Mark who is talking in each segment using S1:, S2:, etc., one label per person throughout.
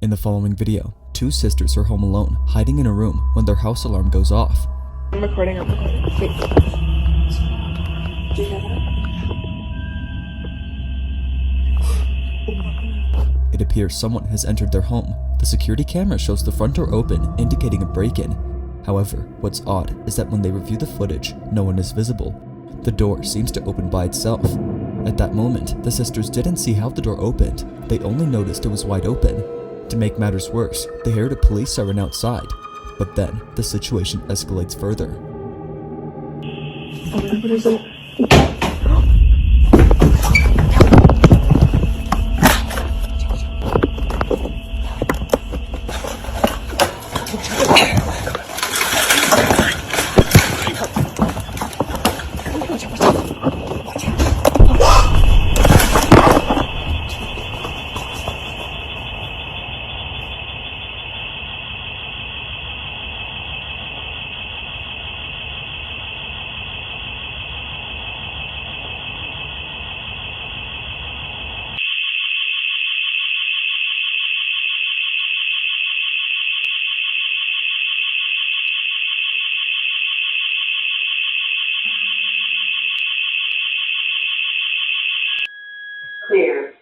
S1: In the following video, two sisters are home alone, hiding in a room when their house alarm goes off.
S2: I'm recording. Wait. Do you hear that?
S1: It appears someone has entered their home. The security camera shows the front door open, indicating a break-in. However, what's odd is that when they review the footage, no one is visible. The door seems to open by itself. At that moment, the sisters didn't see how the door opened. They only noticed it was wide open. To make matters worse, they heard a police siren outside. But then, the situation escalates further.
S2: Oh, what is it? Clear.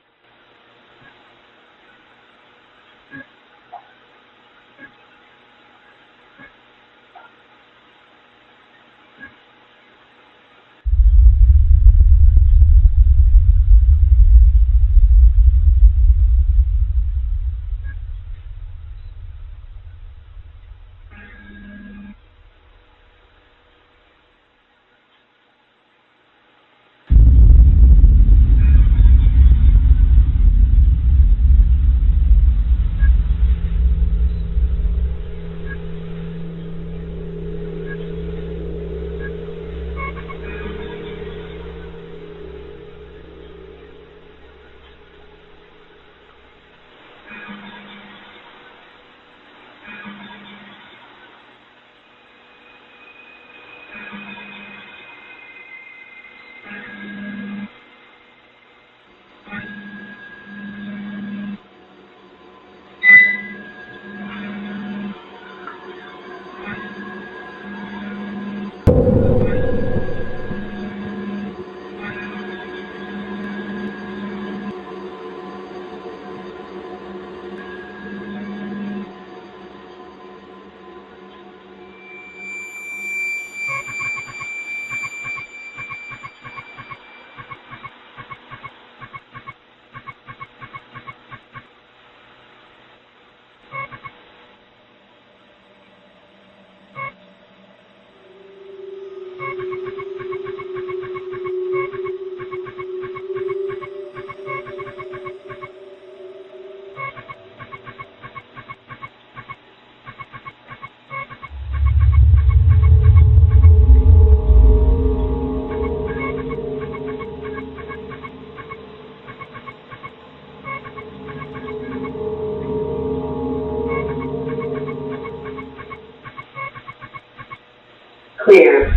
S2: Clear.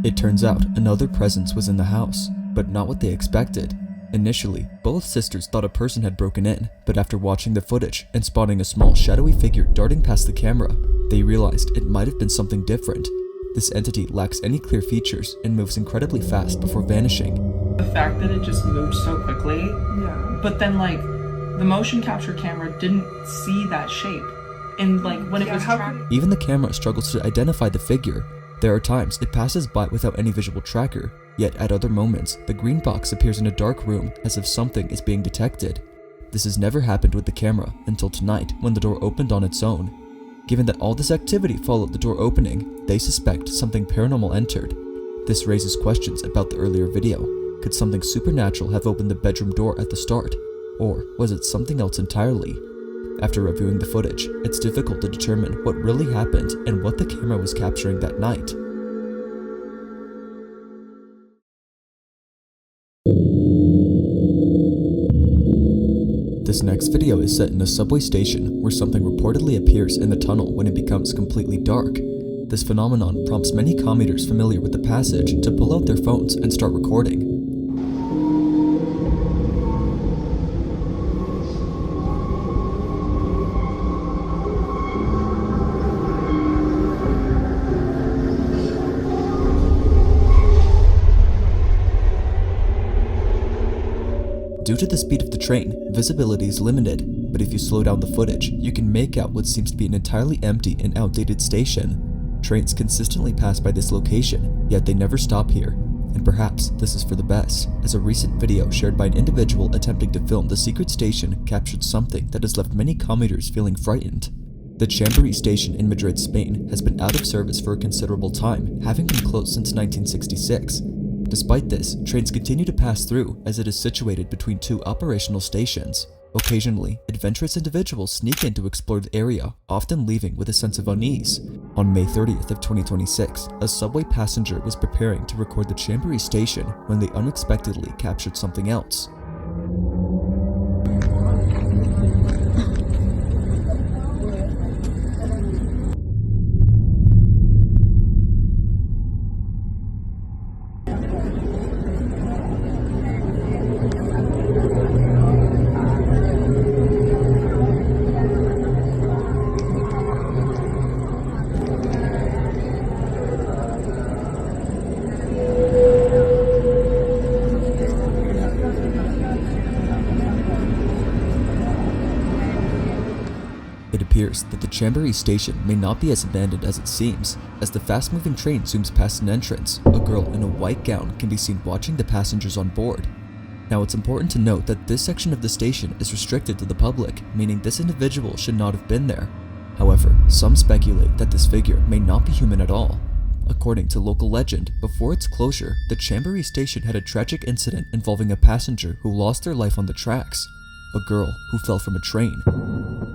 S1: It turns out another presence was in the house, but not what they expected. Initially, both sisters thought a person had broken in, but after watching the footage and spotting a small shadowy figure darting past the camera, they realized it might have been something different. This entity lacks any clear features and moves incredibly fast before vanishing.
S3: The fact that it just moved so quickly, but then like the motion capture camera didn't see that shape, and like when it was
S1: even the camera struggles to identify the figure. There are times it passes by without any visual tracker, yet at other moments, the green box appears in a dark room as if something is being detected. This has never happened with the camera until tonight when the door opened on its own. Given that all this activity followed the door opening, they suspect something paranormal entered. This raises questions about the earlier video. Could something supernatural have opened the bedroom door at the start? Or was it something else entirely? After reviewing the footage, it's difficult to determine what really happened and what the camera was capturing that night. This next video is set in a subway station where something reportedly appears in the tunnel when it becomes completely dark. This phenomenon prompts many commuters familiar with the passage to pull out their phones and start recording. Due to the speed of the train, visibility is limited, but if you slow down the footage, you can make out what seems to be an entirely empty and outdated station. Trains consistently pass by this location, yet they never stop here. And perhaps this is for the best, as a recent video shared by an individual attempting to film the secret station captured something that has left many commuters feeling frightened. The Chamberí station in Madrid, Spain has been out of service for a considerable time, having been closed since 1966. Despite this, trains continue to pass through as it is situated between two operational stations. Occasionally, adventurous individuals sneak in to explore the area, often leaving with a sense of unease. On May 30th of 2026, a subway passenger was preparing to record the Chamberí station when they unexpectedly captured something else. It appears that the Chamberí station may not be as abandoned as it seems. As the fast-moving train zooms past an entrance, a girl in a white gown can be seen watching the passengers on board. Now, it's important to note that this section of the station is restricted to the public, meaning this individual should not have been there. However, some speculate that this figure may not be human at all. According to local legend, before its closure, the Chamberí station had a tragic incident involving a passenger who lost their life on the tracks, a girl who fell from a train.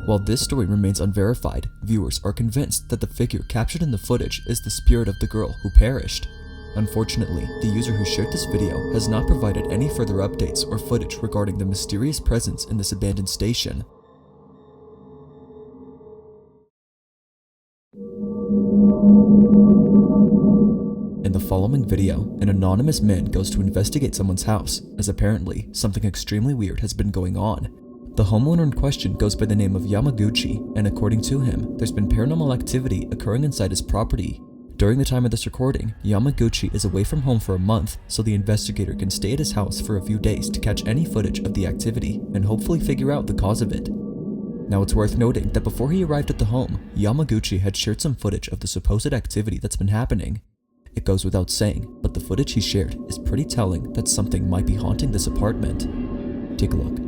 S1: While this story remains unverified, viewers are convinced that the figure captured in the footage is the spirit of the girl who perished. Unfortunately, the user who shared this video has not provided any further updates or footage regarding the mysterious presence in this abandoned station. In the following video, an anonymous man goes to investigate someone's house, as apparently something extremely weird has been going on. The homeowner in question goes by the name of Yamaguchi, and according to him, there's been paranormal activity occurring inside his property. During the time of this recording, Yamaguchi is away from home for a month, so the investigator can stay at his house for a few days to catch any footage of the activity and hopefully figure out the cause of it. Now, it's worth noting that before he arrived at the home, Yamaguchi had shared some footage of the supposed activity that's been happening. It goes without saying, but the footage he shared is pretty telling that something might be haunting this apartment. Take a look.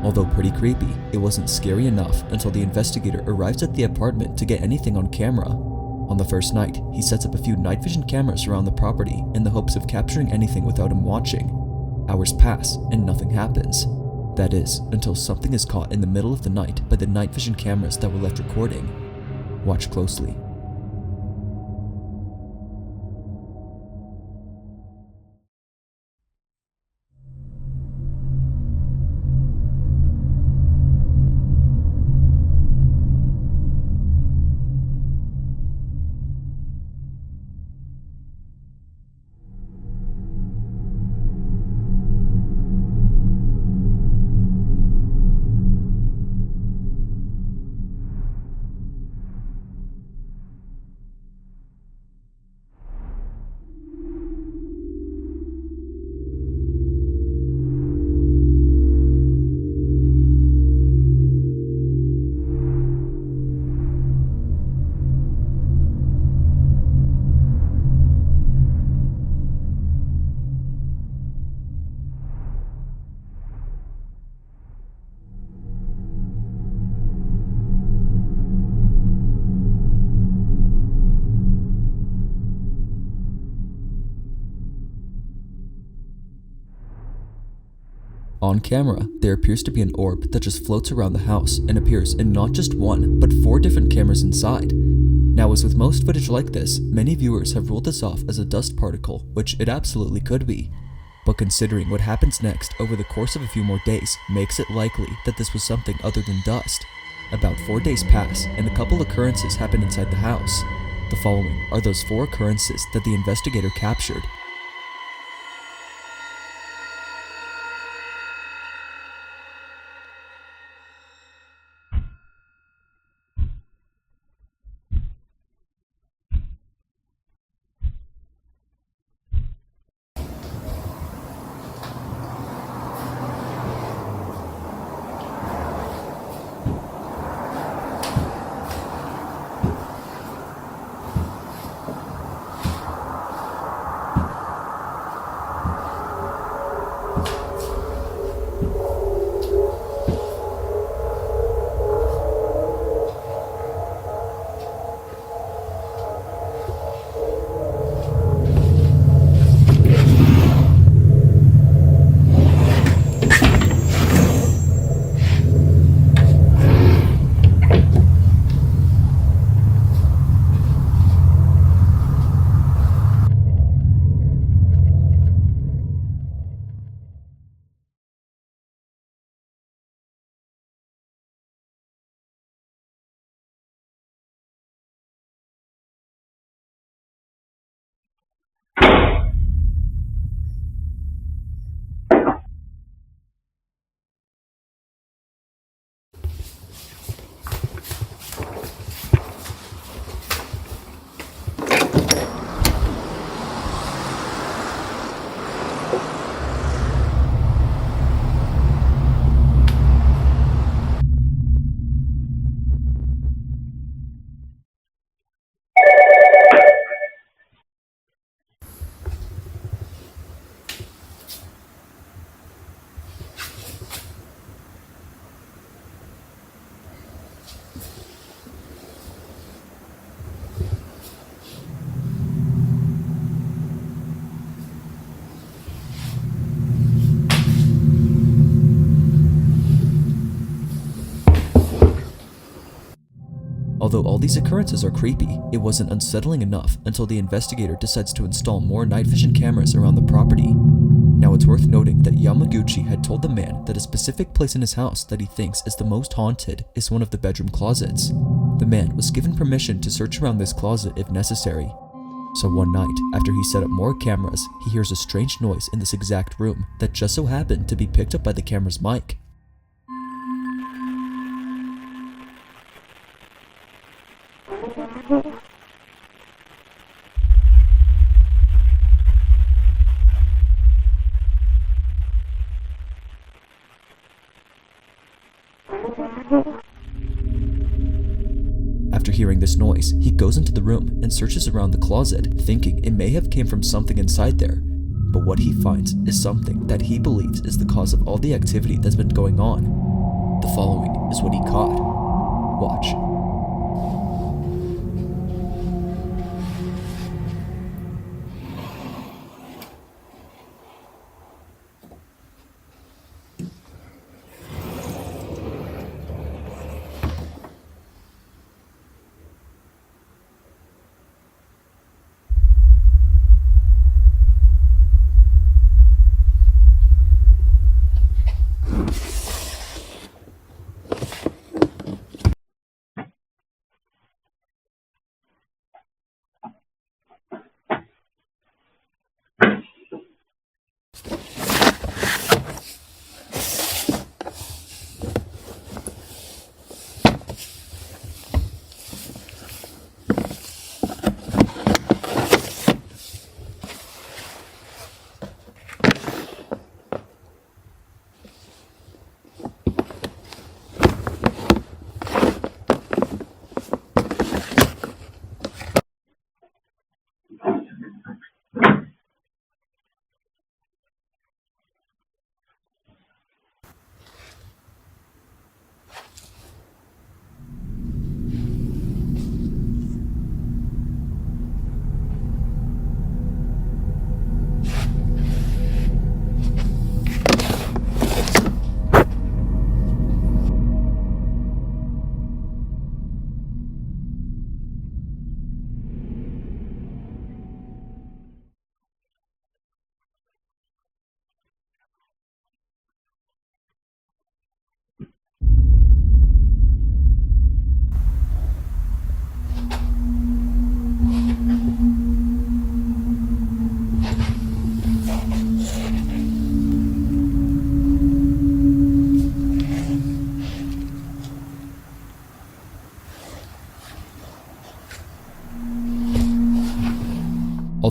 S1: Although pretty creepy, it wasn't scary enough until the investigator arrives at the apartment to get anything on camera. On the first night, he sets up a few night vision cameras around the property in the hopes of capturing anything without him watching. Hours pass and nothing happens. That is, until something is caught in the middle of the night by the night vision cameras that were left recording. Watch closely. On camera, there appears to be an orb that just floats around the house and appears in not just one, but 4 different cameras inside. Now, as with most footage like this, many viewers have ruled this off as a dust particle, which it absolutely could be. But considering what happens next over the course of a few more days makes it likely that this was something other than dust. About 4 days pass, and a couple occurrences happen inside the house. The following are those 4 occurrences that the investigator captured. Although all these occurrences are creepy, it wasn't unsettling enough until the investigator decides to install more night vision cameras around the property. Now, it's worth noting that Yamaguchi had told the man that a specific place in his house that he thinks is the most haunted is one of the bedroom closets. The man was given permission to search around this closet if necessary. So one night, after he set up more cameras, he hears a strange noise in this exact room that just so happened to be picked up by the camera's mic. After hearing this noise, he goes into the room and searches around the closet, thinking it may have came from something inside there. But what he finds is something that he believes is the cause of all the activity that's been going on. The following is what he caught. Watch.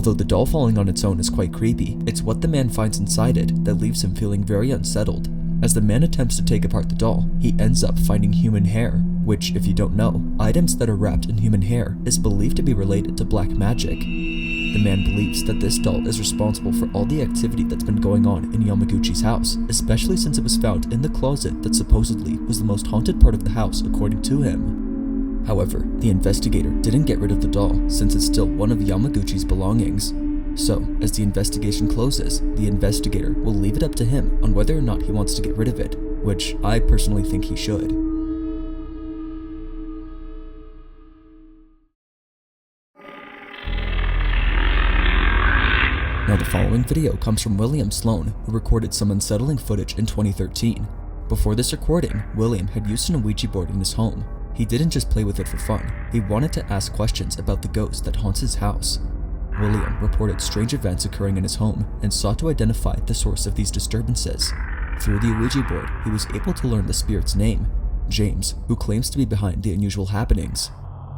S1: Although the doll falling on its own is quite creepy, it's what the man finds inside it that leaves him feeling very unsettled. As the man attempts to take apart the doll, he ends up finding human hair, which, if you don't know, items that are wrapped in human hair is believed to be related to black magic. The man believes that this doll is responsible for all the activity that's been going on in Yamaguchi's house, especially since it was found in the closet that supposedly was the most haunted part of the house according to him. However, the investigator didn't get rid of the doll since it's still one of Yamaguchi's belongings. So, as the investigation closes, the investigator will leave it up to him on whether or not he wants to get rid of it, which I personally think he should. Now the following video comes from William Sloan, who recorded some unsettling footage in 2013. Before this recording, William had used an Ouija board in his home. He didn't just play with it for fun, he wanted to ask questions about the ghost that haunts his house. William reported strange events occurring in his home and sought to identify the source of these disturbances. Through the Ouija board, he was able to learn the spirit's name, James, who claims to be behind the unusual happenings.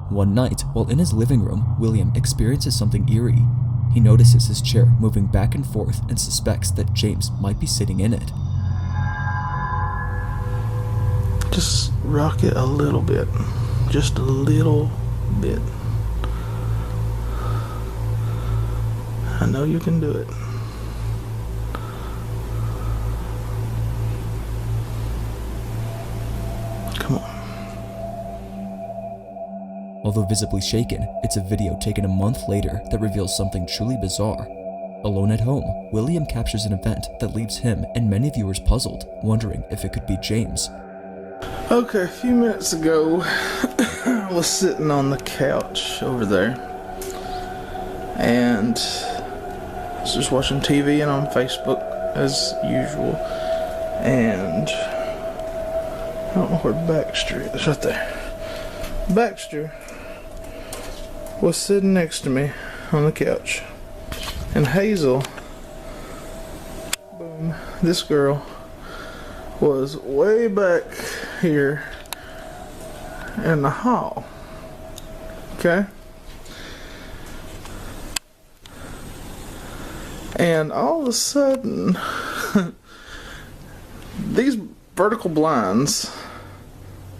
S1: One night, while in his living room, William experiences something eerie. He notices his chair moving back and forth and suspects that James might be sitting in it.
S4: Just rock it a little bit. Just a little bit. I know you can do it. Come on.
S1: Although visibly shaken, it's a video taken a month later that reveals something truly bizarre. Alone at home, William captures an event that leaves him and many viewers puzzled, wondering if it could be James.
S4: Okay, a few minutes ago, I was sitting on the couch over there, and I was just watching TV and on Facebook as usual, and I don't know where Baxter is. Right there. Baxter was sitting next to me on the couch, and Hazel, boom, this girl, was way back here in the hall. Okay? And all of a sudden, these vertical blinds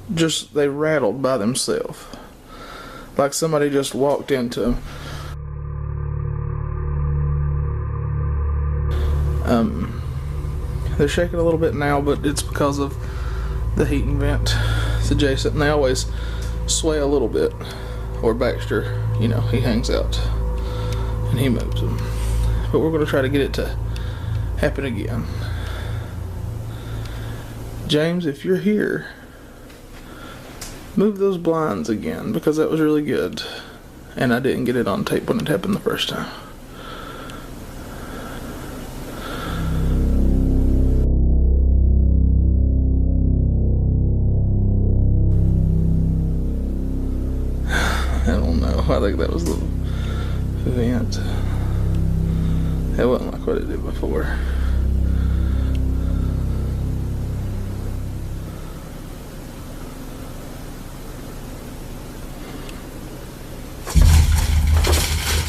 S4: they rattled by themselves. Like somebody just walked into them. They're shaking a little bit now, but it's because of the heating vent. It's adjacent, and they always sway a little bit. Or Baxter, he hangs out and he moves them. But we're going to try to get it to happen again. James, if you're here, move those blinds again, because that was really good. And I didn't get it on tape when it happened the first time. I think that was the event. It wasn't like what it did before.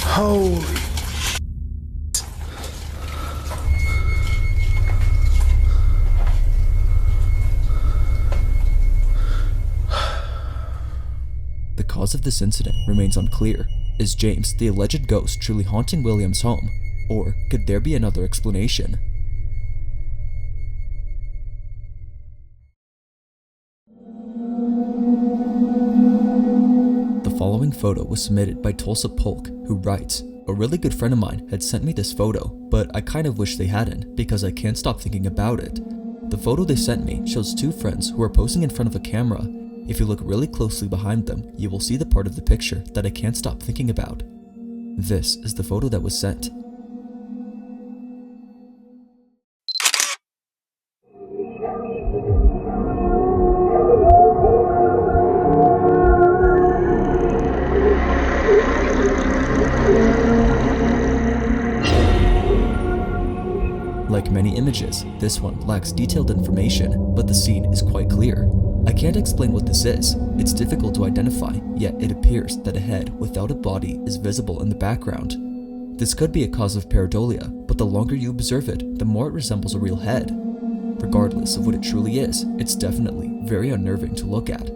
S4: Holy
S1: The cause of this incident remains unclear. Is James the alleged ghost truly haunting William's home? Or could there be another explanation? The following photo was submitted by Tulsa Polk, who writes, "A really good friend of mine had sent me this photo, but I kind of wish they hadn't because I can't stop thinking about it. The photo they sent me shows two friends who are posing in front of a camera. If you look really closely behind them, you will see the part of the picture that I can't stop thinking about." This is the photo that was sent. Like many images, this one lacks detailed information, but the scene is quite clear. I can't explain what this is. It's difficult to identify, yet it appears that a head without a body is visible in the background. This could be a cause of pareidolia, but the longer you observe it, the more it resembles a real head. Regardless of what it truly is, it's definitely very unnerving to look at.